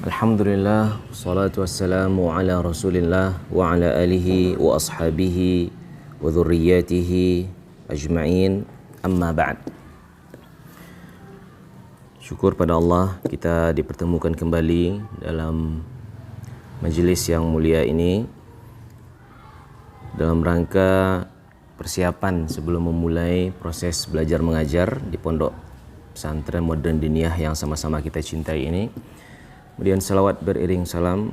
Alhamdulillah, wassalatu wassalamu ala rasulillah wa ala alihi wa ashabihi wa dhurriyyatihi ajma'in, amma ba'd. Syukur pada Allah kita dipertemukan kembali dalam majelis yang mulia ini dalam rangka persiapan sebelum memulai proses belajar mengajar di Pondok Pesantren Modern Diniyah yang sama-sama kita cintai ini. Kemudian salawat beriring salam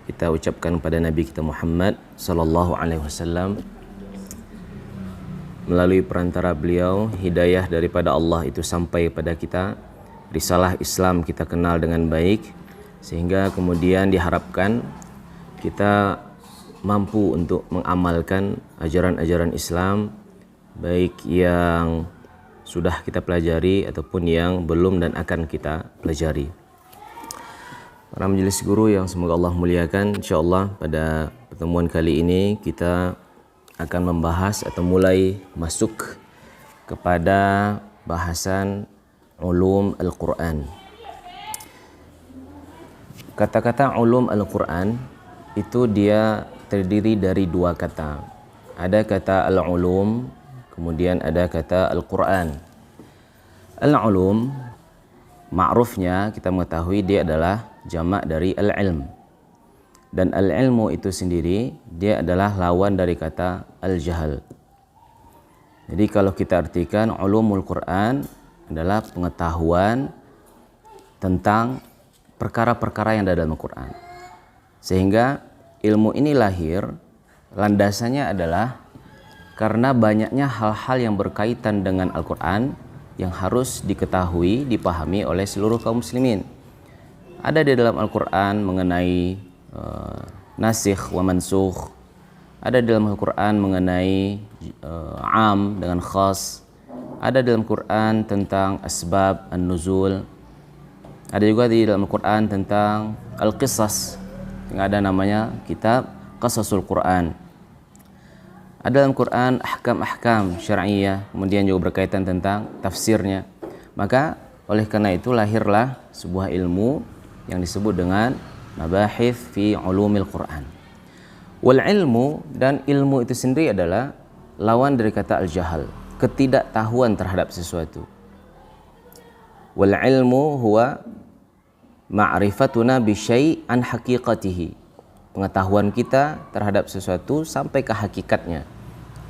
kita ucapkan pada Nabi kita Muhammad sallallahu alaihi wasallam. Melalui perantara beliau hidayah daripada Allah itu sampai pada kita, risalah Islam kita kenal dengan baik, sehingga kemudian diharapkan kita mampu untuk mengamalkan ajaran-ajaran Islam baik yang sudah kita pelajari ataupun yang belum dan akan kita pelajari. Para majelis guru yang semoga Allah muliakan, insyaallah pada pertemuan kali ini kita akan membahas atau mulai masuk kepada bahasan ulum Al-Quran. Kata-kata ulum Al-Quran itu dia terdiri dari dua kata. Ada kata al-ulum, kemudian ada kata Al-Quran. Al-ulum, ma'rufnya kita mengetahui dia adalah jamak dari al-ilm. Dan al-ilmu itu sendiri dia adalah lawan dari kata al-jahal. Jadi kalau kita artikan ulumul Quran adalah pengetahuan tentang perkara-perkara yang ada dalam Al-Quran. Sehingga ilmu ini lahir, landasannya adalah karena banyaknya hal-hal yang berkaitan dengan Al-Quran yang harus diketahui, dipahami oleh seluruh kaum muslimin. Ada di dalam Al-Quran mengenai nasikh wa mansukh. Ada di dalam Al-Quran mengenai am dengan khas. Ada dalam Quran tentang asbab an-nuzul. Ada juga di dalam Al-Quran tentang al-qisas, yang ada namanya kitab Qasasul Quran. Ada dalam Quran ahkam-ahkam syar'iyyah, kemudian juga berkaitan tentang tafsirnya. Maka oleh karena itu lahirlah sebuah ilmu yang disebut dengan mabahith fi ulumil Quran. Wal ilmu, dan ilmu itu sendiri adalah lawan dari kata al-jahal, ketidaktahuan terhadap sesuatu. Wal ilmu huwa ma'rifatuna bi syai' an haqiqatihi, pengetahuan kita terhadap sesuatu sampai ke hakikatnya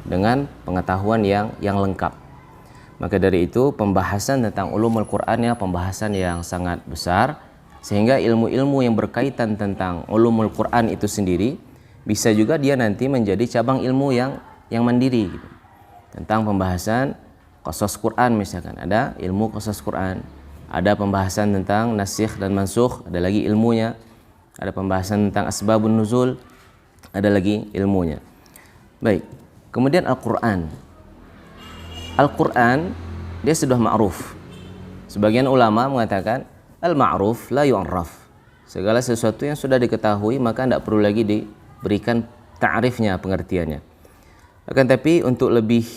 dengan pengetahuan yang lengkap. Maka dari itu pembahasan tentang ulumul Quran ya pembahasan yang sangat besar, sehingga ilmu-ilmu yang berkaitan tentang ulumul Quran itu sendiri bisa juga dia nanti menjadi cabang ilmu yang mandiri gitu. Tentang pembahasan qasas Quran misalkan, ada ilmu qasas Quran. Ada pembahasan tentang nasikh dan mansukh, ada lagi ilmunya. Ada pembahasan tentang asbabun nuzul, ada lagi ilmunya. Baik, kemudian Al-Quran. Al-Quran dia sudah ma'ruf. Sebagian ulama mengatakan al-ma'ruf la yu'arraf. Segala sesuatu yang sudah diketahui maka tidak perlu lagi diberikan ta'rifnya, pengertiannya. Akan tapi untuk lebih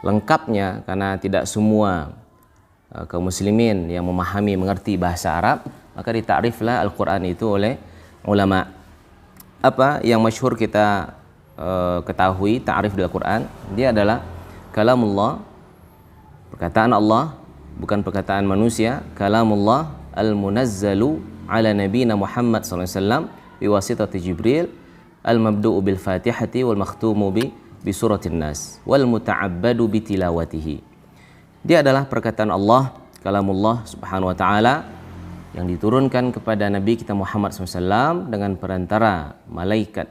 lengkapnya, karena tidak semua kaum muslimin yang memahami mengerti bahasa Arab, maka ditakriflah Al-Quran itu oleh ulama. Apa yang masyhur kita ketahui ta'rif dari Al-Quran, dia adalah kalamullah, perkataan Allah, bukan perkataan manusia. Kalamullah al-munazzalu ala nabiyina Muhammad sallallahu alaihi wasallam biwasitati Jibril, al-mabdu'u bil Fatihati wal makhtumu bi suratin Nas wal muta'abbadu bi tilawatihi. Dia adalah perkataan Allah, kalamullah subhanahu wa ta'ala, yang diturunkan kepada Nabi kita Muhammad SAW dengan perantara malaikat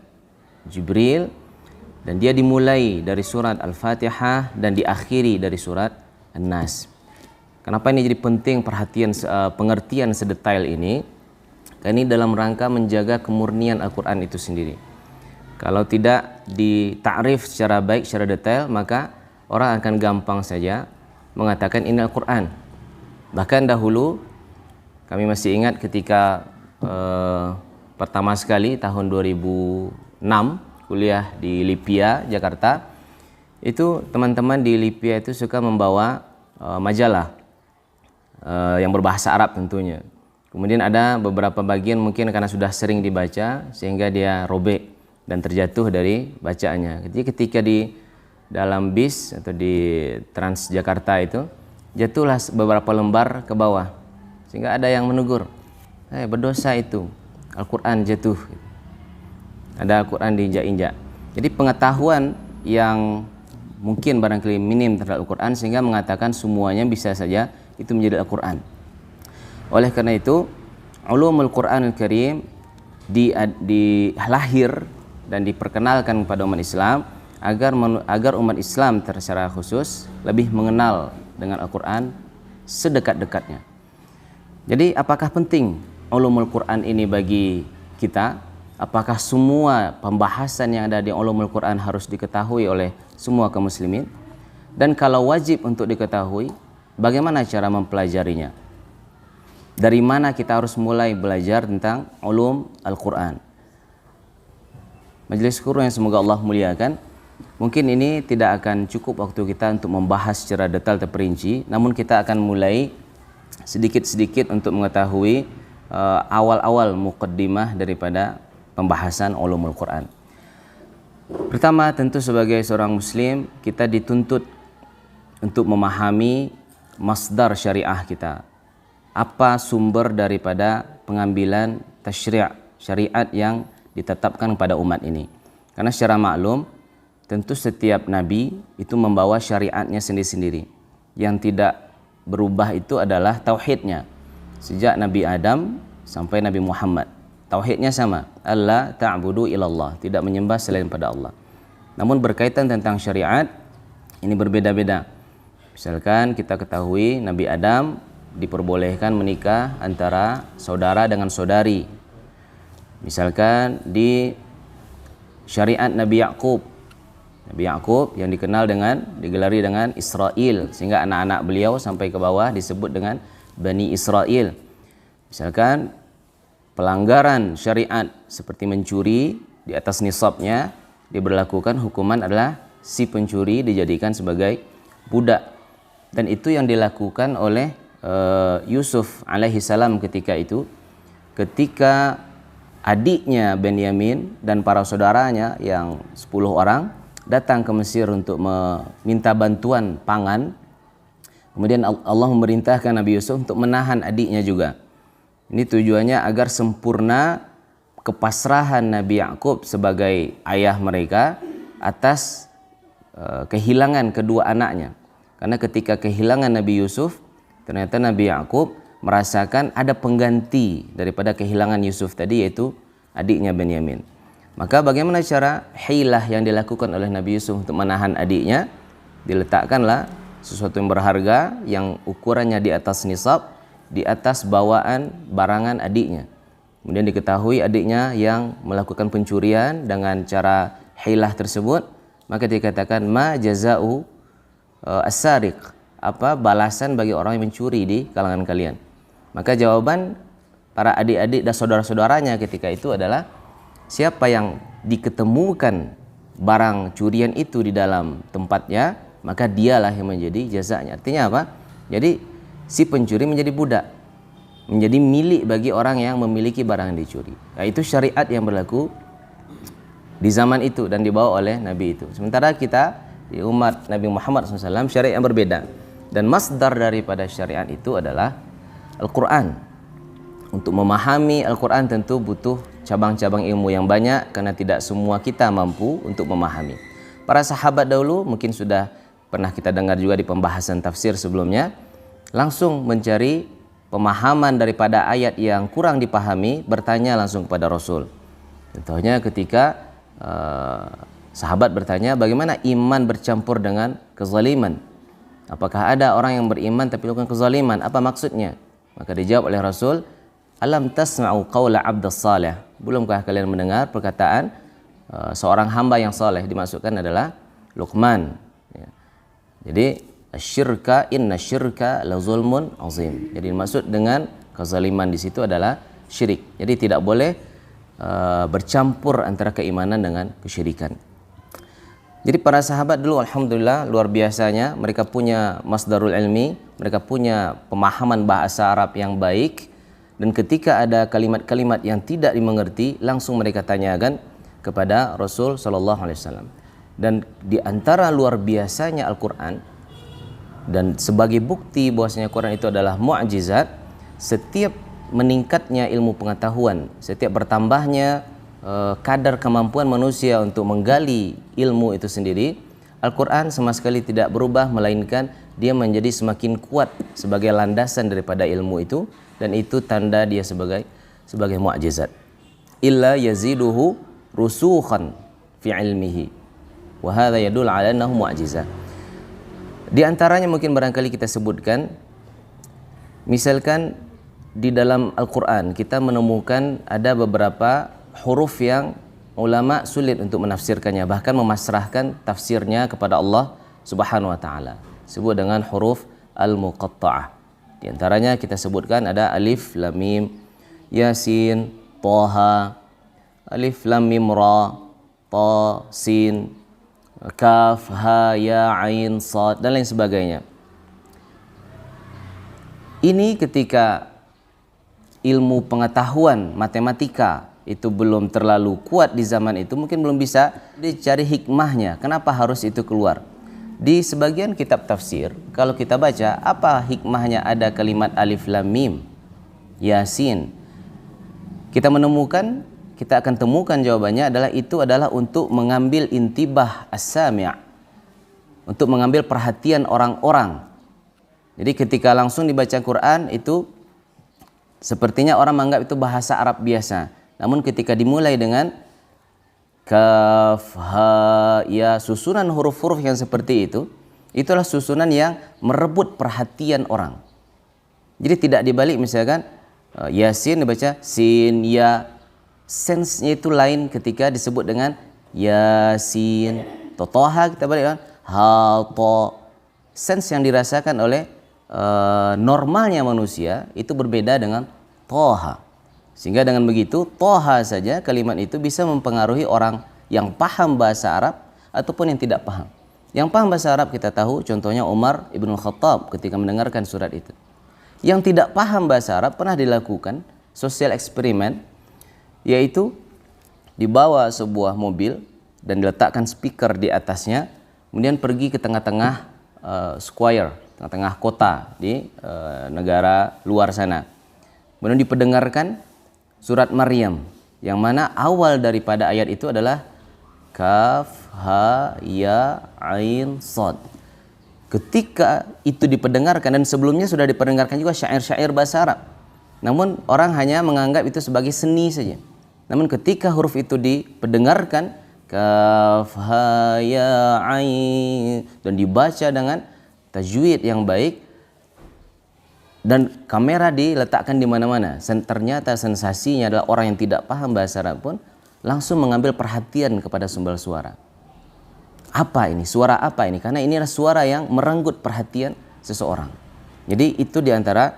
Jibril, dan dia dimulai dari surat Al-Fatihah dan diakhiri dari surat An-Nas. Kenapa ini jadi penting perhatian pengertian sedetail ini? Karena ini dalam rangka menjaga kemurnian Al-Quran itu sendiri. Kalau tidak ditakrif secara baik, secara detail, maka orang akan gampang saja mengatakan ini Al-Quran. Bahkan dahulu kami masih ingat ketika pertama sekali tahun 2006 kuliah di Lipia, Jakarta, itu teman-teman di Lipia itu suka membawa majalah yang berbahasa Arab tentunya. Kemudian ada beberapa bagian mungkin karena sudah sering dibaca sehingga dia robek dan terjatuh dari bacaannya. Jadi ketika di dalam bis atau di Transjakarta itu jatuhlah beberapa lembar ke bawah sehingga ada yang menegur, berdosa itu, Al-Quran jatuh, ada Al-Quran diinjak-injak. Jadi pengetahuan yang mungkin barangkali minim terhadap Al-Quran sehingga mengatakan semuanya bisa saja itu menjadi Al-Quran. Oleh karena itu ulumul Quranul Karim dilahir dan diperkenalkan kepada umat Islam agar umat Islam secara khusus lebih mengenal dengan Al-Quran sedekat-dekatnya. Jadi apakah penting ulumul Quran ini bagi kita? Apakah semua pembahasan yang ada di ulumul Quran harus diketahui oleh semua kaum muslimin? Dan kalau wajib untuk diketahui, bagaimana cara mempelajarinya? Dari mana kita harus mulai belajar tentang ulum Al-Quran? Majelis Guru yang semoga Allah muliakan, mungkin ini tidak akan cukup waktu kita untuk membahas secara detail terperinci, namun kita akan mulai sedikit-sedikit untuk mengetahui awal-awal muqaddimah daripada pembahasan ulumul Quran. Pertama, tentu sebagai seorang muslim kita dituntut untuk memahami masdar syariah kita. Apa sumber daripada pengambilan tasyri' syariat yang ditetapkan pada umat ini. Karena secara maklum tentu setiap nabi itu membawa syariatnya sendiri-sendiri. Yang tidak berubah itu adalah tauhidnya. Sejak Nabi Adam sampai Nabi Muhammad, tauhidnya sama, alla ta'budu ilallah, tidak menyembah selain pada Allah. Namun berkaitan tentang syariat ini berbeda-beda. Misalkan kita ketahui Nabi Adam diperbolehkan menikah antara saudara dengan saudari. Misalkan di syariat Nabi Yakub yang digelari dengan Israel, sehingga anak-anak beliau sampai ke bawah disebut dengan Bani Israel. Misalkan pelanggaran syariat seperti mencuri di atas nisabnya, diberlakukan hukuman adalah si pencuri dijadikan sebagai budak. Dan itu yang dilakukan oleh Yusuf alaihi salam ketika itu, ketika adiknya Benyamin dan para saudaranya yang 10 orang datang ke Mesir untuk meminta bantuan pangan. Kemudian Allah memerintahkan Nabi Yusuf untuk menahan adiknya juga. Ini tujuannya agar sempurna kepasrahan Nabi Yakub sebagai ayah mereka atas kehilangan kedua anaknya. Karena ketika kehilangan Nabi Yusuf, ternyata Nabi Yakub merasakan ada pengganti daripada kehilangan Yusuf tadi, yaitu adiknya Benyamin. Maka bagaimana cara hilah yang dilakukan oleh Nabi Yusuf untuk menahan adiknya? Diletakkanlah sesuatu yang berharga yang ukurannya di atas nisab, di atas bawaan barangan adiknya. Kemudian diketahui adiknya yang melakukan pencurian dengan cara hilah tersebut, maka dikatakan ma jaza'u as-sariq, apa balasan bagi orang yang mencuri di kalangan kalian. Maka jawaban para adik-adik dan saudara-saudaranya ketika itu adalah, siapa yang diketemukan barang curian itu di dalam tempatnya, maka dialah yang menjadi jazanya. Artinya apa? Jadi si pencuri menjadi budak, menjadi milik bagi orang yang memiliki barang yang dicuri. Nah, itu syariat yang berlaku di zaman itu dan dibawa oleh Nabi itu. Sementara kita di umat Nabi Muhammad SAW syariat yang berbeda. Dan masdar daripada syariat itu adalah Al-Quran. Untuk memahami Al-Quran tentu butuh cabang-cabang ilmu yang banyak, karena tidak semua kita mampu untuk memahami. Para sahabat dahulu mungkin sudah pernah kita dengar juga di pembahasan tafsir sebelumnya, langsung mencari pemahaman daripada ayat yang kurang dipahami, bertanya langsung kepada Rasul. Contohnya ketika sahabat bertanya, bagaimana iman bercampur dengan kezaliman? Apakah ada orang yang beriman tapi melakukan kezaliman? Apa maksudnya? Maka dijawab oleh Rasul, alam tasma'u qawla abdas salih, belumkah kalian mendengar perkataan seorang hamba yang saleh? Dimaksudkan adalah Luqman. Ya. Jadi asyirka inna syirka la zulmun azim. Jadi maksud dengan kezaliman di situ adalah syirik. Jadi tidak boleh bercampur antara keimanan dengan kesyirikan. Jadi para sahabat dulu alhamdulillah luar biasanya, mereka punya masdarul ilmi, mereka punya pemahaman bahasa Arab yang baik, Dan ketika ada kalimat-kalimat yang tidak dimengerti, langsung mereka tanyakan kepada Rasul sallallahu alaihi wasallam. Dan di antara luar biasanya Al-Qur'an dan sebagai bukti bahwasanya Quran itu adalah mukjizat, setiap meningkatnya ilmu pengetahuan, setiap bertambahnya kadar kemampuan manusia untuk menggali ilmu itu sendiri, Al-Quran sama sekali tidak berubah, melainkan dia menjadi semakin kuat sebagai landasan daripada ilmu itu, dan itu tanda dia sebagai mukjizat. Illa yaziduhu rusukhan fi ilmihi wa hadza yadul ala annahu mu'jizah. Di antaranya mungkin barangkali kita sebutkan, misalkan di dalam Al-Quran kita menemukan ada beberapa huruf yang ulama sulit untuk menafsirkannya, bahkan memasrahkan tafsirnya kepada Allah Subhanahu wa taala. Sebut dengan huruf al-muqatta'ah. Di antaranya kita sebutkan ada alif, lam, mim, yasin, toha, alif, lam, mim, ra, ta, sin, kaf, ha, ya, ain, sad, dan lain sebagainya. Ini ketika ilmu pengetahuan matematika itu belum terlalu kuat di zaman itu, mungkin belum bisa dicari hikmahnya. Kenapa harus itu keluar? Di sebagian kitab tafsir, kalau kita baca, apa hikmahnya ada kalimat alif, lam, mim, yasin? Kita akan temukan jawabannya adalah itu adalah untuk mengambil intibah as-sami', untuk mengambil perhatian orang-orang. Jadi ketika langsung dibaca Quran itu sepertinya orang menganggap itu bahasa Arab biasa. Namun ketika dimulai dengan kaf, ha, ya, susunan huruf-huruf yang seperti itu, itulah susunan yang merebut perhatian orang. Jadi tidak dibalik, misalkan yasin dibaca sin, ya, sense-nya itu lain ketika disebut dengan yasin. Toha kita balik kan ha, to. Sense yang dirasakan oleh normalnya manusia itu berbeda dengan toha. Sehingga dengan begitu, toha saja kalimat itu bisa mempengaruhi orang yang paham bahasa Arab ataupun yang tidak paham. Yang paham bahasa Arab kita tahu, contohnya Umar ibn Khattab ketika mendengarkan surat itu. Yang tidak paham bahasa Arab pernah dilakukan sosial eksperimen, yaitu dibawa sebuah mobil dan diletakkan speaker di atasnya, kemudian pergi ke tengah-tengah square, tengah-tengah kota di negara luar sana. Kemudian diperdengarkan surat Maryam, yang mana awal daripada ayat itu adalah kaf, ha, ya, ain, sad. Ketika itu diperdengarkan, dan sebelumnya sudah diperdengarkan juga syair-syair bahasa Arab, namun orang hanya menganggap itu sebagai seni saja. Namun ketika huruf itu diperdengarkan kaf, ha, ya, ain, dan dibaca dengan tajwid yang baik, dan kamera diletakkan di mana-mana, ternyata sensasinya adalah orang yang tidak paham bahasa Arab pun langsung mengambil perhatian kepada sumber suara. Apa ini? Suara apa ini? Karena ini adalah suara yang merenggut perhatian seseorang. Jadi itu diantara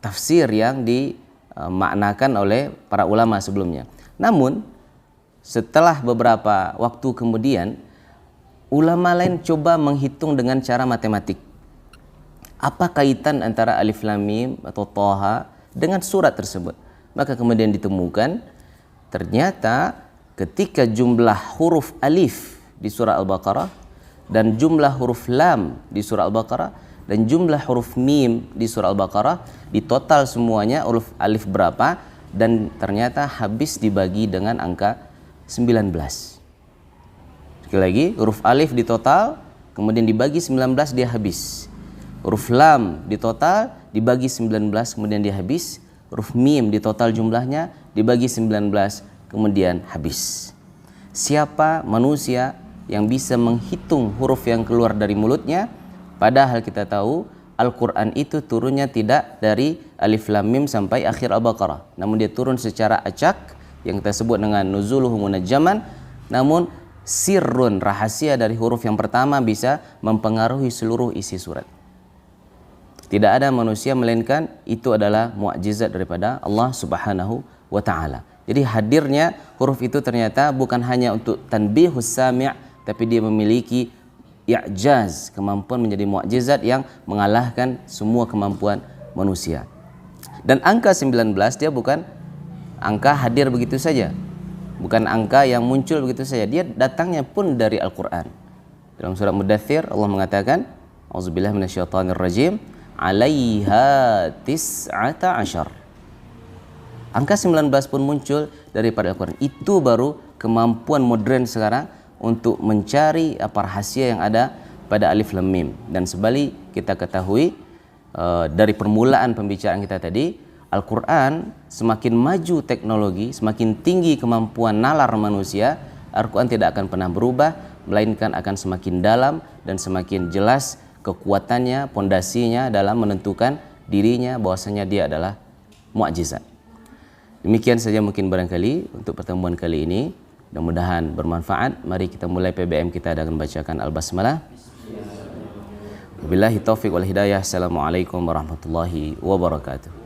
tafsir yang dimaknakan oleh para ulama sebelumnya. Namun setelah beberapa waktu kemudian, ulama lain coba menghitung dengan cara matematik. Apa kaitan antara alif, lam, mim atau toha dengan surat tersebut? Maka kemudian ditemukan ternyata ketika jumlah huruf alif di surah Al-Baqarah dan jumlah huruf lam di surah Al-Baqarah dan jumlah huruf mim di surah Al-Baqarah, di total semuanya huruf alif berapa, dan ternyata habis dibagi dengan angka 19. Sekali lagi, huruf alif di total kemudian dibagi 19, dia habis. Huruf lam di total dibagi 19, kemudian dia habis. Huruf mim di total jumlahnya dibagi 19, kemudian habis. Siapa manusia yang bisa menghitung huruf yang keluar dari mulutnya? Padahal kita tahu Al-Quran itu turunnya tidak dari alif, lam, mim sampai akhir Al-Baqarah, namun dia turun secara acak yang kita sebut dengan nuzuluhu munajjaman. Namun sirrun, rahasia dari huruf yang pertama bisa mempengaruhi seluruh isi surat. Tidak ada manusia melainkan itu adalah mukjizat daripada Allah Subhanahu wa taala. Jadi hadirnya huruf itu ternyata bukan hanya untuk tanbihus sami', tapi dia memiliki i'jaz, kemampuan menjadi mukjizat yang mengalahkan semua kemampuan manusia. Dan angka 19 dia bukan angka hadir begitu saja, bukan angka yang muncul begitu saja, dia datangnya pun dari Al-Quran. Dalam surat Mudaththir Allah mengatakan, auzubillahi minasyaitonirrajim, 'alaiha tis'ata asyar. Angka 19 pun muncul daripada Al-Quran. Itu baru kemampuan modern sekarang untuk mencari apa rahasia yang ada pada alif lam mim. Dan sebalik kita ketahui dari permulaan pembicaraan kita tadi, Al-Quran semakin maju teknologi, semakin tinggi kemampuan nalar manusia, Al-Quran tidak akan pernah berubah, melainkan akan semakin dalam dan semakin jelas kekuatannya, pondasinya dalam menentukan dirinya bahwasanya dia adalah mukjizat. Demikian saja mungkin barangkali untuk pertemuan kali ini. Mudah-mudahan bermanfaat. Mari kita mulai PBM kita dengan membacakan Al-Basmalah. Wabillahi taufiq wal hidayah. Assalamualaikum warahmatullahi wabarakatuh.